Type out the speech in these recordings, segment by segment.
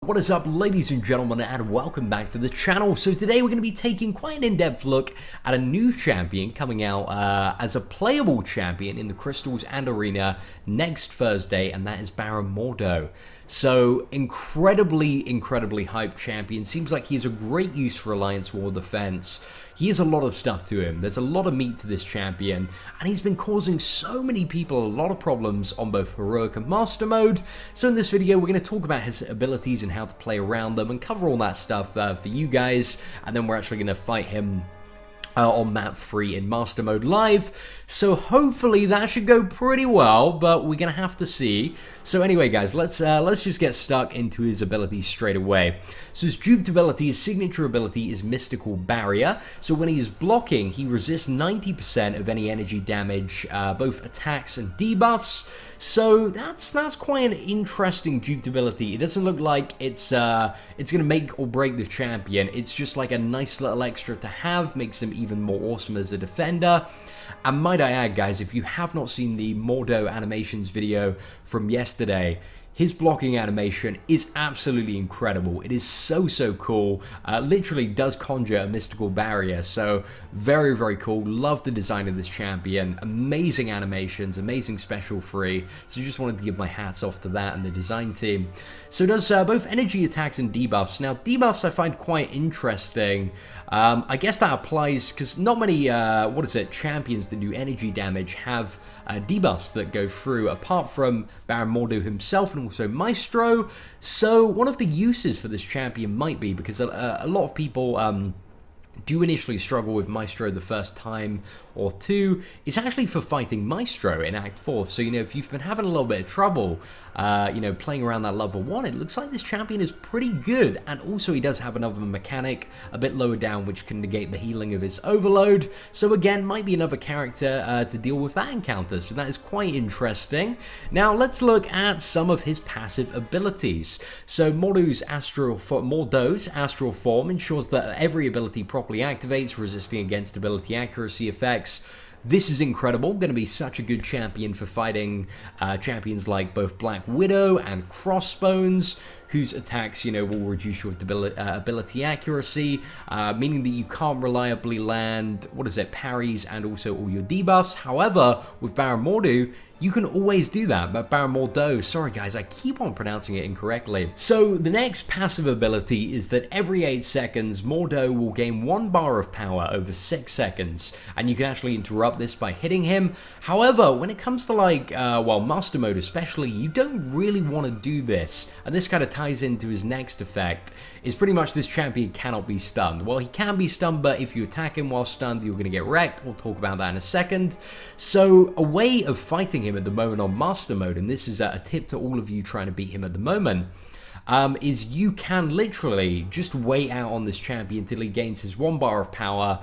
What is up, ladies and gentlemen, and welcome back to the channel. So today we're going to be taking quite an in-depth look at a new champion coming out as a playable champion in the Crystals and Arena next Thursday, and that is Baron Mordo. So incredibly hyped champion. Seems like he has a great use for Alliance War defense. He has a lot of stuff to him. There's a lot of meat to this champion, and he's been causing so many people a lot of problems on both Heroic and Master Mode. So in this video, we're going to talk about his abilities and how to play around them and cover all that stuff for you guys, and then we're actually going to fight him on map 3 in Master Mode Live. So hopefully that should go pretty well, but we're gonna have to see. So anyway, guys, let's just get stuck into his abilities straight away. So his duped ability, his signature ability is Mystical Barrier. So when he is blocking, he resists 90% of any energy damage, both attacks and debuffs. So that's quite an interesting duped ability. It doesn't look like it's gonna make or break the champion. It's just like a nice little extra to have, makes him even more awesome as a defender. And might I add, guys, if you have not seen the Mordo animations video from yesterday, his blocking animation is absolutely incredible. It is so cool. Literally does conjure a mystical barrier. So very cool. Love the design of this champion. Amazing animations, amazing special free. So just wanted to give my hats off to that and the design team. So it does both energy attacks and debuffs. Now debuffs I find quite interesting. I guess that applies because not many, champions that do energy damage have debuffs that go through, apart from Baron Mordo himself and also Maestro. So one of the uses for this champion might be, because a lot of people do initially struggle with Maestro the first time or two, is actually for fighting Maestro in Act 4. So, if you've been having a little bit of trouble, playing around that level 1, it looks like this champion is pretty good. And also he does have another mechanic a bit lower down, which can negate the healing of his overload. So again, might be another character to deal with that encounter. So that is quite interesting. Now let's look at some of his passive abilities. So Mordo's astral form ensures that every ability properly activates, resisting against ability accuracy effects. This is incredible, going to be such a good champion for fighting champions like both Black Widow and Crossbones, whose attacks, will reduce your ability accuracy, meaning that you can't reliably land, parries and also all your debuffs. However, with Baron Mordo, you can always do that, but Baron Mordo, sorry guys, I keep on pronouncing it incorrectly. So the next passive ability is that every 8 seconds, Mordo will gain 1 bar of power over 6 seconds, and you can actually interrupt this by hitting him. However, when it comes to Master Mode especially, you don't really want to do this, and this kind of ties into his next effect, is pretty much this champion cannot be stunned. Well, he can be stunned, but if you attack him while stunned, you're going to get wrecked. We'll talk about that in a second. So a way of fighting him at the moment on Master Mode, and this is a tip to all of you trying to beat him at the moment, is you can literally just wait out on this champion until he gains his 1 bar of power,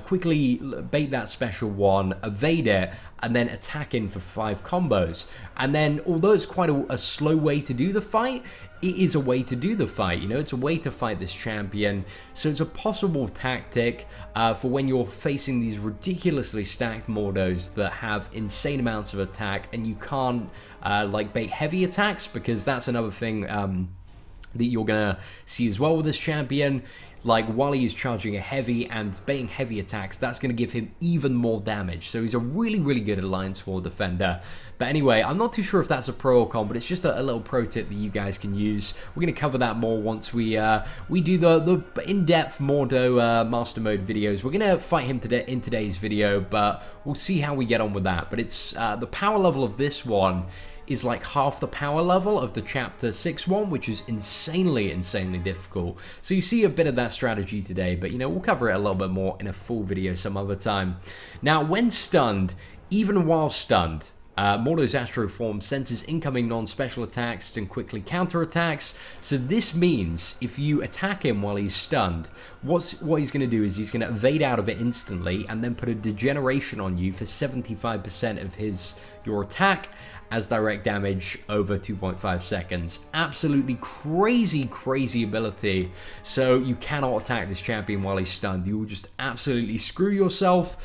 quickly bait that special one, evade it, and then attack in for 5 combos. And then, although it's quite a slow way to do the fight, it is a way to do the fight, it's a way to fight this champion. So it's a possible tactic for when you're facing these ridiculously stacked Mordos that have insane amounts of attack, and you can't bait heavy attacks, because that's another thing that you're gonna see as well with this champion. Like, while he is charging a heavy and baiting heavy attacks, that's going to give him even more damage. So he's a really good Alliance War defender. But anyway, I'm not too sure if that's a pro or con, but it's just a little pro tip that you guys can use. We're going to cover that more once we do the in-depth Mordo Master Mode videos. We're going to fight him in today's video, but we'll see how we get on with that. But it's the power level of this one is like half the power level of the Chapter 6 one, which is insanely difficult. So you see a bit of that strategy today, but we'll cover it a little bit more in a full video some other time. Now, when stunned, even while stunned, Mordo's Astro Form senses incoming non-special attacks and quickly counterattacks. So this means if you attack him while he's stunned, what he's going to do is he's going to evade out of it instantly and then put a degeneration on you for 75% of your attack as direct damage over 2.5 seconds. Absolutely crazy ability. So you cannot attack this champion while he's stunned. You will just absolutely screw yourself.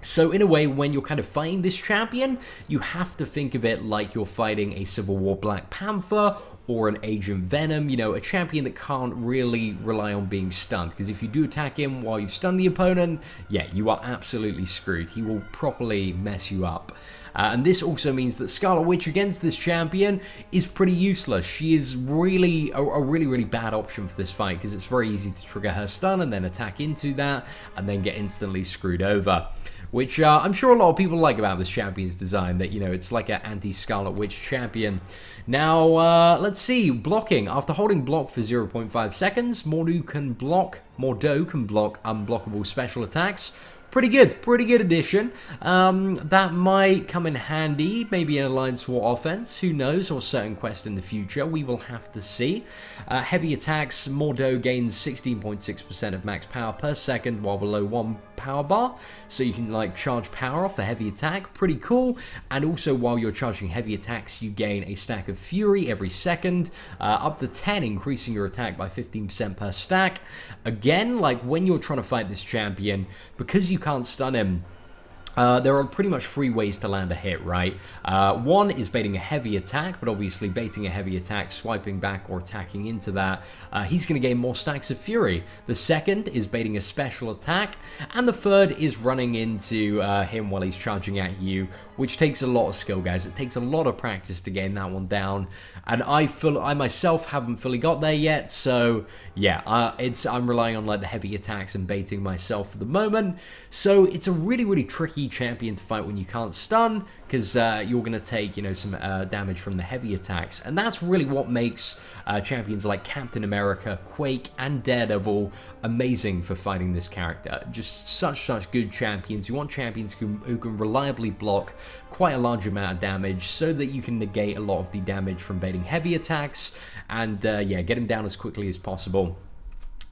So in a way, when you're kind of fighting this champion, you have to think of it like you're fighting a Civil War Black Panther or an Agent Venom, you know, a champion that can't really rely on being stunned. Because if you do attack him while you've stunned the opponent, yeah, you are absolutely screwed. He will properly mess you up. And this also means that Scarlet Witch against this champion is pretty useless. She is really a really bad option for this fight because it's very easy to trigger her stun and then attack into that and then get instantly screwed over. Which I'm sure a lot of people like about this champion's design, that, you know, it's like an anti-Scarlet Witch champion. Now, let's see, blocking. After holding block for 0.5 seconds, Mordo can block unblockable special attacks. Pretty good addition. That might come in handy, maybe in Alliance War offense, who knows, or certain quest in the future, we will have to see. Heavy attacks, Mordo gains 16.6% of max power per second while below 1 power bar, so you can like charge power off a heavy attack, pretty cool. And also while you're charging heavy attacks, you gain a stack of fury every second, up to 10, increasing your attack by 15% per stack. Again, like when you're trying to fight this champion, because you can't stun him, there are pretty much 3 ways to land a hit, right? One is baiting a heavy attack, but obviously baiting a heavy attack, swiping back or attacking into that, he's going to gain more stacks of fury. The second is baiting a special attack, and the third is running into him while he's charging at you, which takes a lot of skill, guys. It takes a lot of practice to gain that one down, and I myself haven't fully got there yet, so yeah, I'm relying on like the heavy attacks and baiting myself for the moment. So it's a really tricky champion to fight when you can't stun, because you're going to take, you know, some damage from the heavy attacks, and that's really what makes champions like Captain America, Quake, and Daredevil amazing for fighting this character. Just such good champions. You want champions who can reliably block quite a large amount of damage, so that you can negate a lot of the damage from baiting heavy attacks, and yeah, get him down as quickly as possible.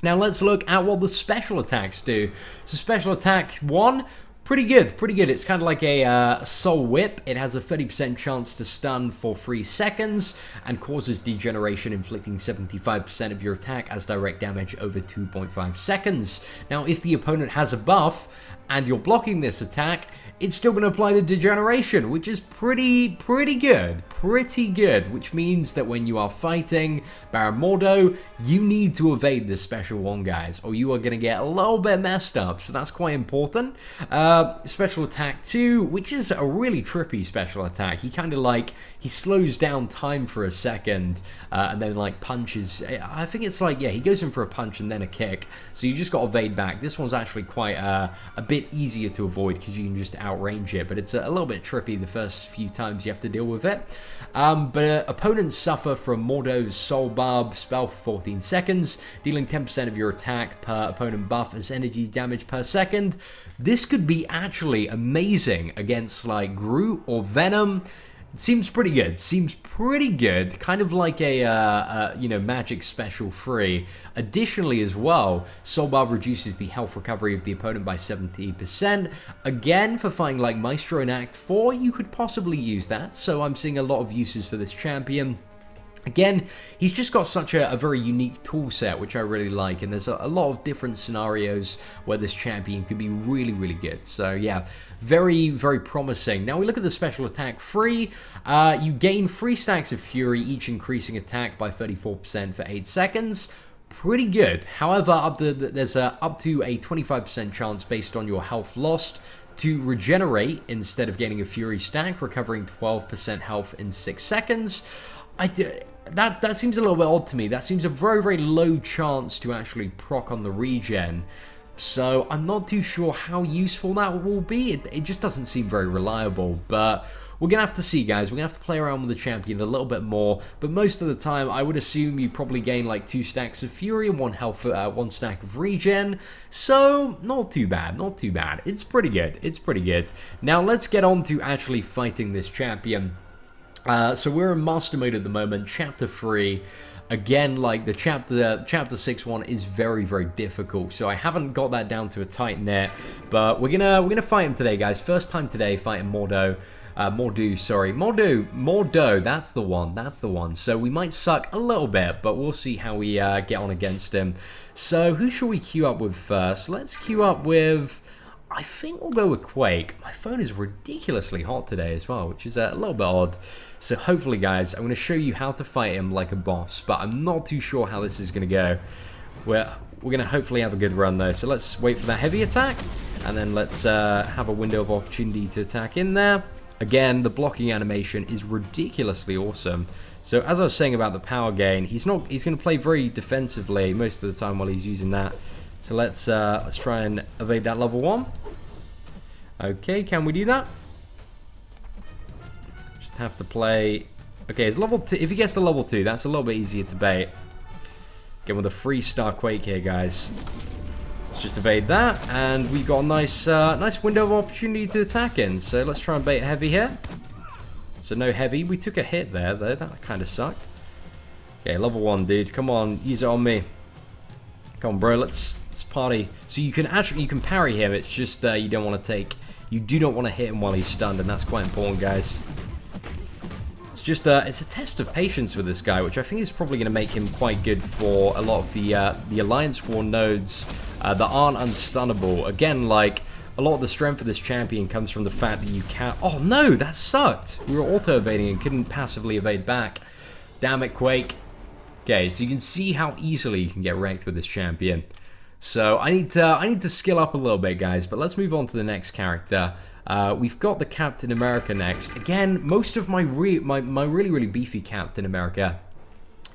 Now let's look at what the special attacks do. So special attack 1, pretty good. It's kind of like a Soul Whip. It has a 30% chance to stun for 3 seconds and causes degeneration, inflicting 75% of your attack as direct damage over 2.5 seconds. Now, if the opponent has a buff and you're blocking this attack, it's still going to apply the degeneration, which is pretty good, which means that when you are fighting Baron Mordo, you need to evade this special one, guys, or you are going to get a little bit messed up, so that's quite important. Special attack 2, which is a really trippy special attack. He kind of like, he slows down time for a second, and then like punches, I think it's like, yeah, he goes in for a punch and then a kick, so you just got to evade back. This one's actually quite a bit easier to avoid, because you can just outrange it, but it's a little bit trippy the first few times you have to deal with it. But opponents suffer from Mordo's Soul Barb spell for 14 seconds, dealing 10% of your attack per opponent buff as energy damage per second. This could be actually amazing against like Groot or Venom. It seems pretty good, kind of like a you know, magic special 3. Additionally as well, Soul Barb reduces the health recovery of the opponent by 70%. Again, for fighting like Maestro in Act 4, you could possibly use that, so I'm seeing a lot of uses for this champion. Again, he's just got such a very unique tool set, which I really like, and there's a lot of different scenarios where this champion could be really good. So yeah, very promising. Now we look at the special attack 3. You gain 3 stacks of fury, each increasing attack by 34% for 8 seconds. Pretty good. However, there's up to a 25% chance based on your health lost to regenerate instead of gaining a fury stack, recovering 12% health in 6 seconds. That seems a little bit odd to me. That seems a very low chance to actually proc on the regen. So I'm not too sure how useful that will be. It just doesn't seem very reliable, but we're going to have to see, guys. We're going to have to play around with the champion a little bit more, but most of the time I would assume you probably gain like 2 stacks of fury and 1 stack of regen. So not too bad. It's pretty good. Now let's get on to actually fighting this champion. So we're in Master Mode at the moment, Chapter 3. Again, like the Chapter 6 one is very difficult, so I haven't got that down to a tight knit. But we're gonna fight him today, guys. First time today fighting Mordo. Mordo, that's the one. So we might suck a little bit, but we'll see how we get on against him. So who shall we queue up with first? Let's queue up with, I think we'll go with Quake. My phone is ridiculously hot today as well, which is a little bit odd. So hopefully, guys, I'm going to show you how to fight him like a boss, but I'm not too sure how this is going to go. We're going to hopefully have a good run, though. So let's wait for that heavy attack, and then let's have a window of opportunity to attack in there. Again, the blocking animation is ridiculously awesome. So as I was saying about the power gain, he's going to play very defensively most of the time while he's using that. So let's try and evade that level 1. Okay, can we do that? Just have to play. Okay, it's level 2. If he gets to level 2, that's a little bit easier to bait. Again, with a 3-star Quake here, guys. Let's just evade that, and we've got a nice window of opportunity to attack in. So let's try and bait heavy here. So no heavy. We took a hit there, though. That kind of sucked. Okay, level 1, dude. Come on, use it on me. Come on, bro. Let's party. So you can parry him. It's just you do not want to hit him while he's stunned, and that's quite important, guys. It's just it's a test of patience with this guy, which I think is probably going to make him quite good for a lot of the Alliance War nodes that aren't unstunnable. Again, like, a lot of the strength of this champion comes from the fact that you can't... Oh, no, that sucked. We were auto-evading and couldn't passively evade back. Damn it, Quake. Okay, so you can see how easily you can get wrecked with this champion. So I need to skill up a little bit, guys, but let's move on to the next character. We've got the Captain America next. Again, most of my really beefy Captain America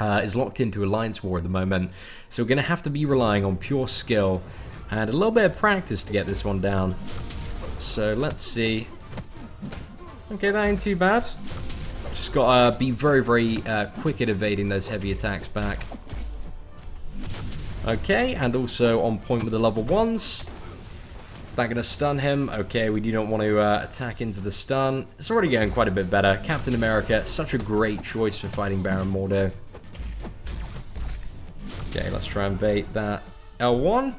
is locked into Alliance War at the moment, so we're going to have to be relying on pure skill and a little bit of practice to get this one down. So let's see. Okay, that ain't too bad. Just got to be very quick at evading those heavy attacks back. Okay, and also on point with the level 1s. Is that going to stun him? Okay, we do not want to attack into the stun. It's already going quite a bit better. Captain America, such a great choice for fighting Baron Mordo. Okay, let's try and bait that L1.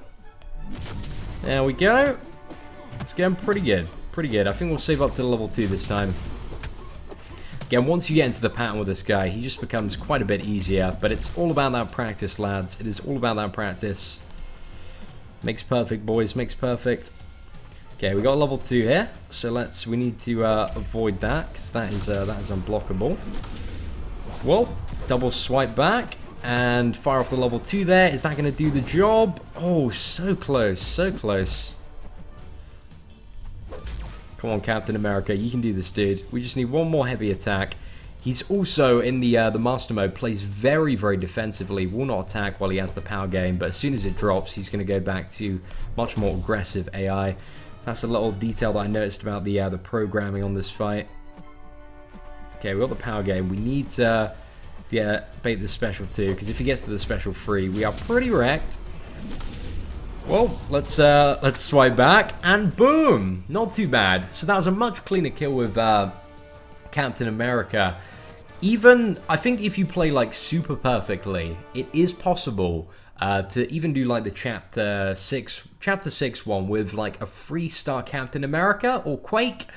There we go. It's going pretty good. Pretty good. I think we'll save up to level 2 this time. Again, once you get into the pattern with this guy, he just becomes quite a bit easier. But it's all about that practice, lads. It is all about that practice. Makes perfect, boys. Makes perfect. Okay, we got level 2 here. So we need to avoid that, because that is unblockable. Well, double swipe back and fire off the level 2 there. Is that going to do the job? Oh, so close. So close. Come on, Captain America, you can do this, dude. We just need one more heavy attack. He's also, in the Master Mode, plays very defensively. Will not attack while he has the power gain, but as soon as it drops, he's going to go back to much more aggressive AI. That's a little detail that I noticed about the programming on this fight. Okay, we got the power gain. We need to bait the special too, because if he gets to the special 3, we are pretty wrecked. Well, let's swipe back, and boom! Not too bad. So that was a much cleaner kill with Captain America. Even, I think if you play like super perfectly, it is possible to even do like the chapter 6 one with like a 3-star Captain America or Quake.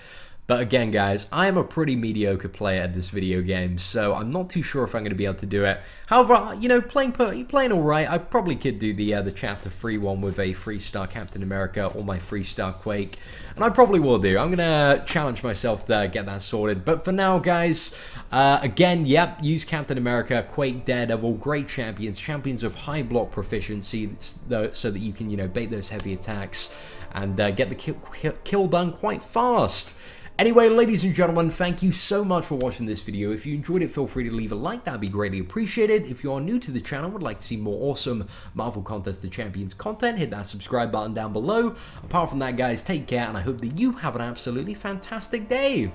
But again, guys, I am a pretty mediocre player at this video game, so I'm not too sure if I'm going to be able to do it. However, you know, playing all right, I probably could do the chapter 3 one with a 3-star Captain America or my 3-star Quake, and I probably will do. I'm going to challenge myself to get that sorted. But for now, guys, again, yep, use Captain America, Quake, Daredevil, great champions of high block proficiency, so that you can, you know, bait those heavy attacks and get the kill done quite fast. Anyway, ladies and gentlemen, thank you so much for watching this video. If you enjoyed it, feel free to leave a like. That'd be greatly appreciated. If you are new to the channel and would like to see more awesome Marvel Contest of Champions content, hit that subscribe button down below. Apart from that, guys, take care, and I hope that you have an absolutely fantastic day.